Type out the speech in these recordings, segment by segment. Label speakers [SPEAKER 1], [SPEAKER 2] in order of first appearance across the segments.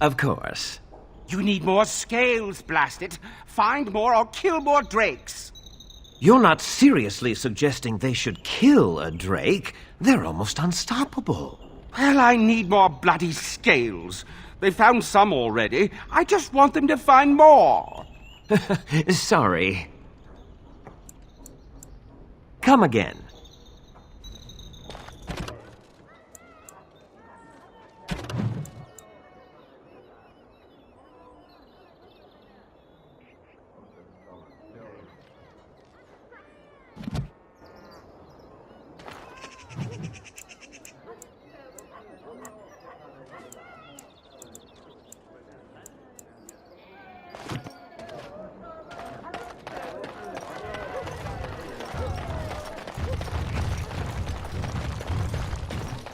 [SPEAKER 1] Of course.
[SPEAKER 2] You need more scales, blast it. Find more or kill more drakes.
[SPEAKER 1] You're not seriously suggesting they should kill a drake? They're almost unstoppable.
[SPEAKER 2] Well, I need more bloody scales. They found some already. I just want them to find more.
[SPEAKER 1] Sorry. Come again.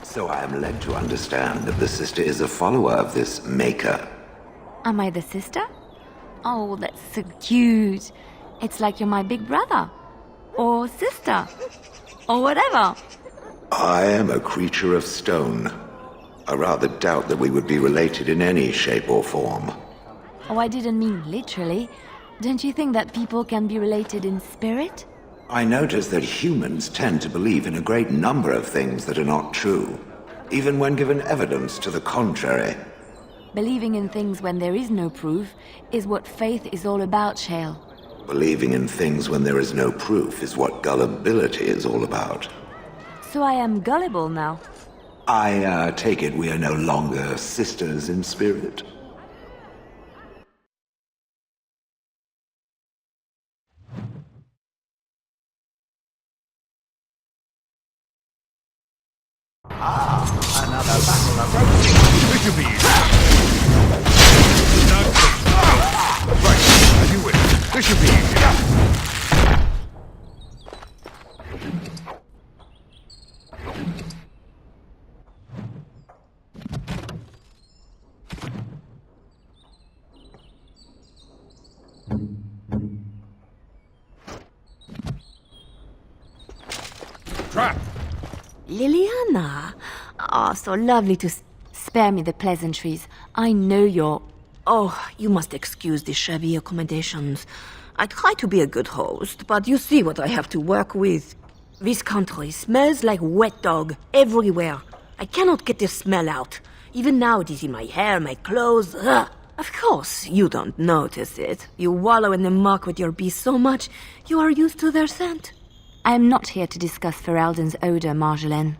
[SPEAKER 3] So I am led to understand that the sister is a follower of this maker.
[SPEAKER 4] Am I the sister? Oh, that's so cute. It's like you're my big brother. Or sister. Or whatever.
[SPEAKER 3] I am a creature of stone. I rather doubt that we would be related in any shape or form.
[SPEAKER 4] Oh, I didn't mean literally. Don't you think that people can be related in spirit?
[SPEAKER 3] I notice that humans tend to believe in a great number of things that are not true, even when given evidence to the contrary.
[SPEAKER 4] Believing in things when there is no proof is what faith is all about, Shale.
[SPEAKER 3] Believing in things when there is no proof is what gullibility is all about.
[SPEAKER 4] So I am gullible now.
[SPEAKER 3] I take it we are no longer sisters in spirit.
[SPEAKER 5] Another battle approaching. This should be easy. Right, as you wish. This should be easy. Trap!
[SPEAKER 4] Leliana! Oh, so lovely to spare me the pleasantries. I know you're...
[SPEAKER 6] Oh, you must excuse the shabby accommodations. I try to be a good host, but you see what I have to work with. This country smells like wet dog everywhere. I cannot get the smell out. Even now it is in my hair, my clothes. Ugh. Of course, you don't notice it. You wallow in the muck with your bees so much, you are used to their scent.
[SPEAKER 4] I am not here to discuss Ferelden's odor, Marjolaine.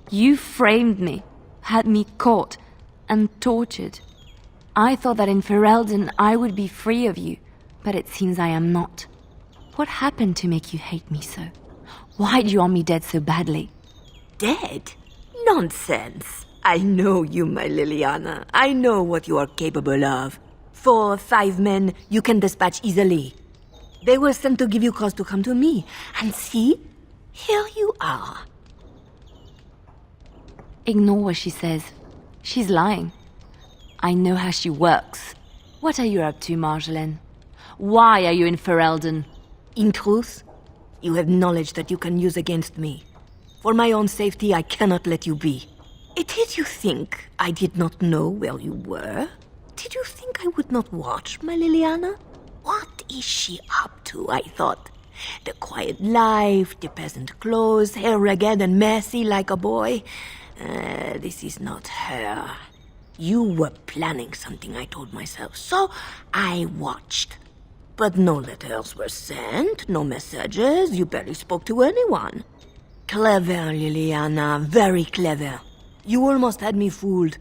[SPEAKER 4] You framed me, had me caught, and tortured. I thought that in Ferelden I would be free of you, but it seems I am not. What happened to make you hate me so? Why do you want me dead so badly?
[SPEAKER 6] Dead? Nonsense. I know you, my Leliana. I know what you are capable of. 4 or 5 men you can dispatch easily. They were sent to give you cause to come to me. And see, here you are.
[SPEAKER 4] Ignore what she says. She's lying. I know how she works. What are you up to, Marjolaine? Why are you in Ferelden?
[SPEAKER 6] In truth, you have knowledge that you can use against me. For my own safety, I cannot let you be. Did you think I did not know where you were? Did you think I would not watch, my Leliana? What is she up to, I thought? The quiet life, the peasant clothes, hair ragged and messy like a boy. This is not her. You were planning something, I told myself, so I watched. But no letters were sent, no messages, you barely spoke to anyone. Clever, Leliana, very clever. You almost had me fooled.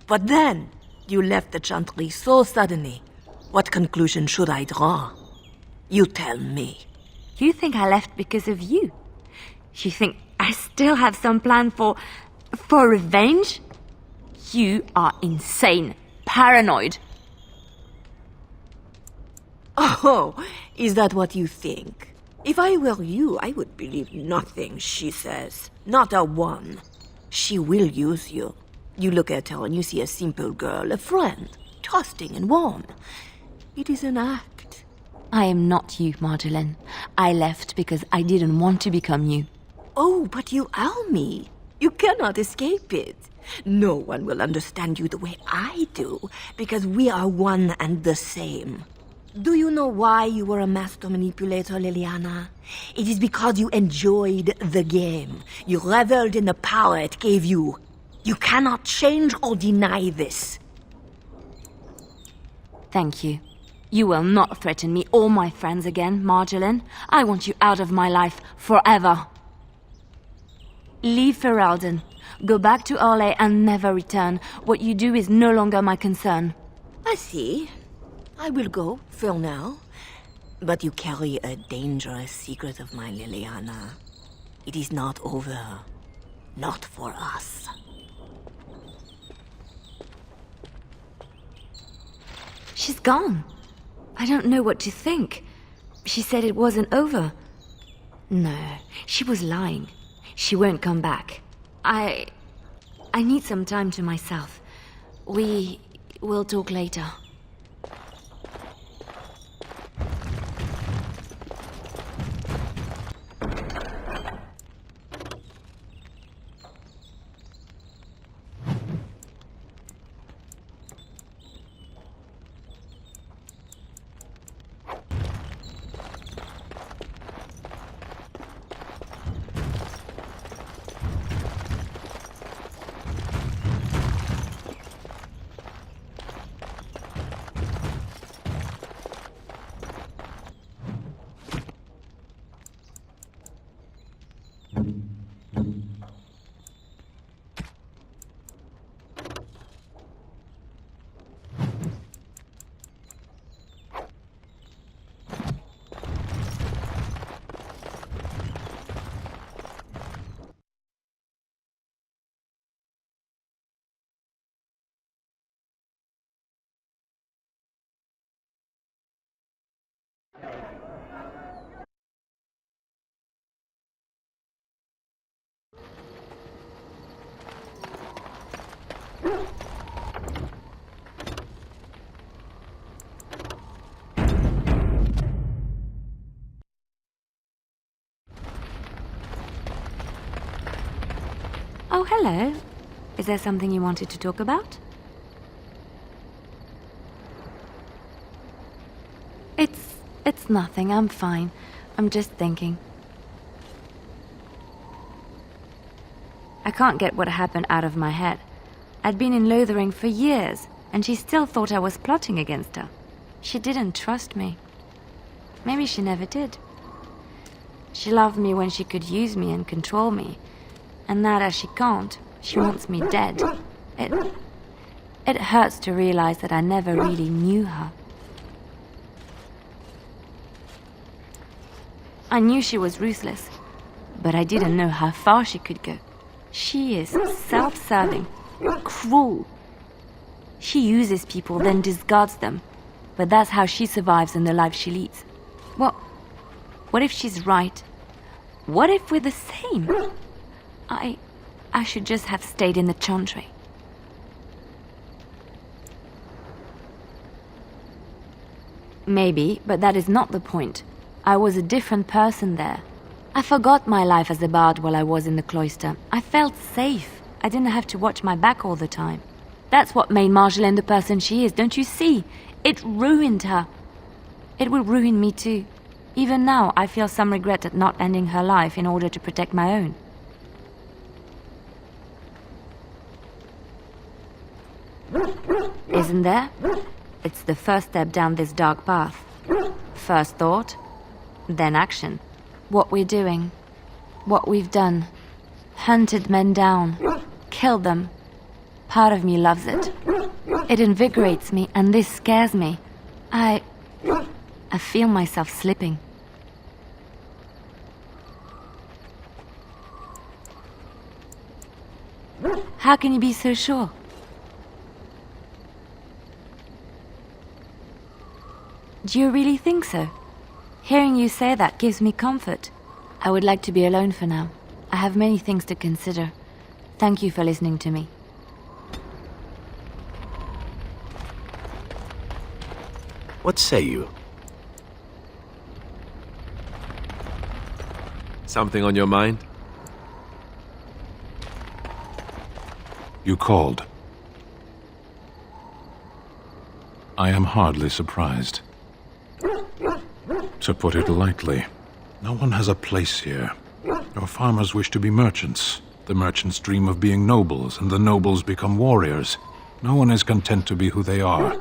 [SPEAKER 6] But then, you left the chantry so suddenly. What conclusion should I draw? You tell me.
[SPEAKER 4] You think I left because of you? You think I still have some plan for revenge? You are insane, paranoid.
[SPEAKER 6] Oh, is that what you think? If I were you, I would believe nothing she says. Not a one. She will use you. You look at her and you see a simple girl, a friend, trusting and warm. It is an act.
[SPEAKER 4] I am not you, Marjolaine. I left because I didn't want to become you.
[SPEAKER 6] Oh, but you are me. You cannot escape it. No one will understand you the way I do, because we are one and the same. Do you know why you were a master manipulator, Leliana? It is because you enjoyed the game. You reveled in the power it gave you. You cannot change or deny this.
[SPEAKER 4] Thank you. You will not threaten me or my friends again, Marjolaine. I want you out of my life forever. Leave Ferelden. Go back to Orlais and never return. What you do is no longer my concern.
[SPEAKER 6] I see. I will go, for now. But you carry a dangerous secret of mine, Leliana. It is not over. Not for us.
[SPEAKER 4] She's gone. I don't know what to think. She said it wasn't over. No, she was lying. She won't come back. I need some time to myself. We will talk later. Oh, hello. Is there something you wanted to talk about? It's nothing. I'm fine. I'm just thinking. I can't get what happened out of my head. I'd been in Lothering for years, and she still thought I was plotting against her. She didn't trust me. Maybe she never did. She loved me when she could use me and control me. And now that she can't, she wants me dead. It hurts to realize that I never really knew her. I knew she was ruthless, but I didn't know how far she could go. She is self-serving, cruel. She uses people, then discards them. But that's how she survives in the life she leads. What if she's right? What if we're the same? I should just have stayed in the Chantry. Maybe, but that is not the point. I was a different person there. I forgot my life as a bard while I was in the cloister. I felt safe. I didn't have to watch my back all the time. That's what made Marjolaine the person she is, don't you see? It ruined her. It will ruin me too. Even now, I feel some regret at not ending her life in order to protect my own. Isn't there? It's the first step down this dark path. First thought, then action. What we're doing, what we've done. Hunted men down, killed them. Part of me loves it. It invigorates me, and this scares me. I feel myself slipping. How can you be so sure? Do you really think so? Hearing you say that gives me comfort. I would like to be alone for now. I have many things to consider. Thank you for listening to me.
[SPEAKER 7] What say you? Something on your mind?
[SPEAKER 8] You called. I am hardly surprised. To put it lightly, no one has a place here. Your farmers wish to be merchants. The merchants dream of being nobles, and the nobles become warriors. No one is content to be who they are.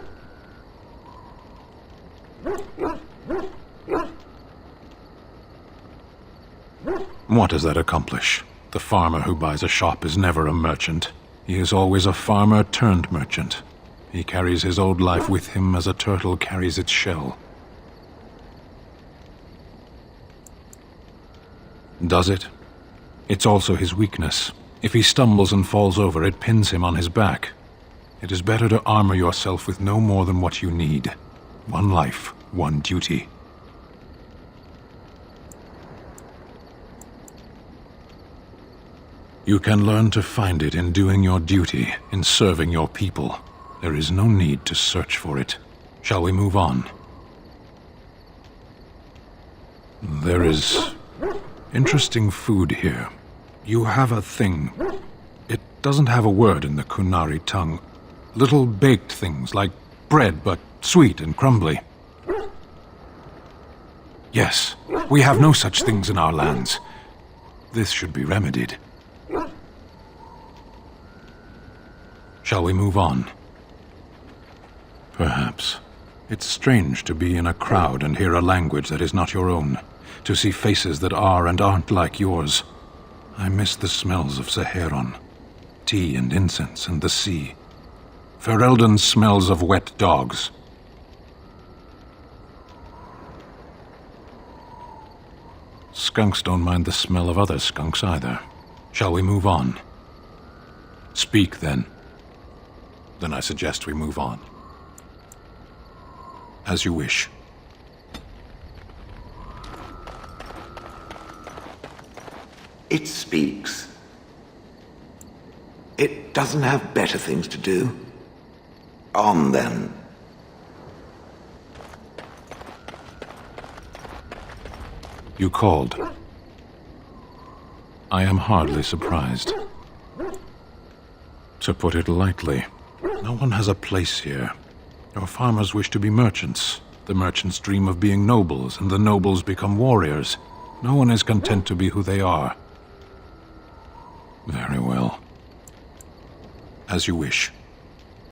[SPEAKER 8] What does that accomplish? The farmer who buys a shop is never a merchant. He is always a farmer turned merchant. He carries his old life with him as a turtle carries its shell. Does it? It's also his weakness. If he stumbles and falls over, it pins him on his back. It is better to armor yourself with no more than what you need. One life, one duty. You can learn to find it in doing your duty, in serving your people. There is no need to search for it. Shall we move on? There is interesting food here. You have a thing. It doesn't have a word in the Kunari tongue. Little baked things like bread, but sweet and crumbly. Yes, we have no such things in our lands. This should be remedied. Shall we move on? Perhaps. It's strange to be in a crowd and hear a language that is not your own, to see faces that are and aren't like yours. I miss the smells of Saharon, tea and incense and the sea. Ferelden smells of wet dogs. Skunks don't mind the smell of other skunks either. Shall we move on? Speak, then. Then I suggest we move on. As you wish.
[SPEAKER 3] It speaks. It doesn't have better things to do. On, then.
[SPEAKER 8] You called. I am hardly surprised. To put it lightly, no one has a place here. Your farmers wish to be merchants. The merchants dream of being nobles, and the nobles become warriors. No one is content to be who they are. Very well. As you wish.